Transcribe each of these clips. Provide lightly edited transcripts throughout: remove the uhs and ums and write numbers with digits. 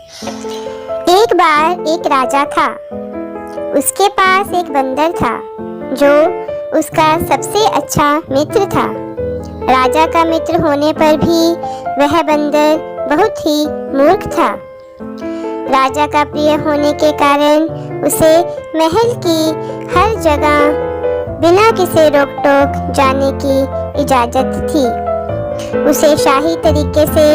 एक बार एक राजा था। उसके पास एक बंदर था जो उसका सबसे अच्छा मित्र था। राजा का मित्र होने पर भी वह बंदर बहुत ही मूर्ख था। राजा का प्रिय होने के कारण उसे महल की हर जगह बिना किसी रोक टोक जाने की इजाजत थी। उसे शाही तरीके से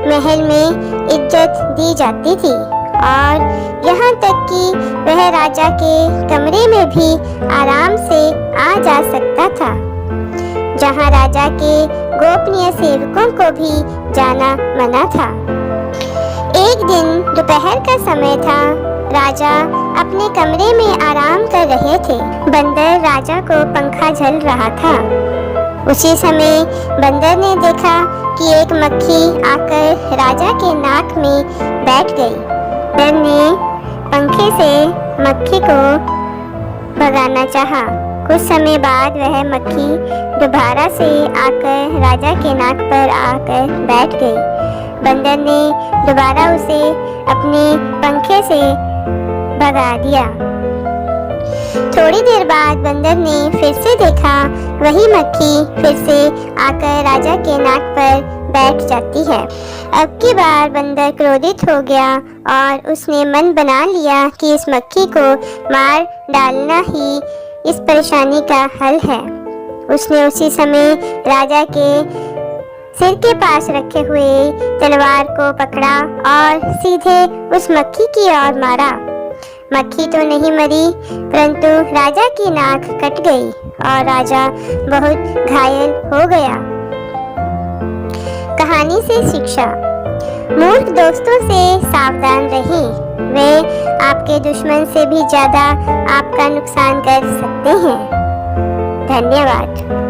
महल में इज्जत दी जाती थी और यहाँ तक कि वह राजा के कमरे में भी आराम से आ जा सकता था, जहाँ राजा के गोपनीय सेवकों को भी जाना मना था। एक दिन दोपहर का समय था। राजा अपने कमरे में आराम कर रहे थे। बंदर राजा को पंखा झल रहा था। उसी समय बंदर ने देखा कि एक मक्खी आकर राजा के नाक में बैठ गई। बंदर ने पंखे से मक्खी को भगाना चाहा। कुछ समय बाद वह मक्खी दोबारा से आकर राजा के नाक पर आकर बैठ गई। बंदर ने दोबारा उसे अपने पंखे से भगा दिया। थोड़ी देर बाद बंदर ने फिर से देखा, वही मक्खी फिर से आकर राजा के नाक पर बैठ जाती है। अब की बार बंदर क्रोधित हो गया और उसने मन बना लिया कि इस मक्खी को मार डालना ही इस परेशानी का हल है। उसने उसी समय राजा के सिर के पास रखे हुए तलवार को पकड़ा और सीधे उस मक्खी की ओर मारा। मक्खी तो नहीं मरी, परंतु राजा की नाक कट गई और राजा बहुत घायल हो गया। कहानी से शिक्षा। मूर्ख दोस्तों से सावधान रहें। वे आपके दुश्मन से भी ज्यादा आपका नुकसान कर सकते हैं। धन्यवाद।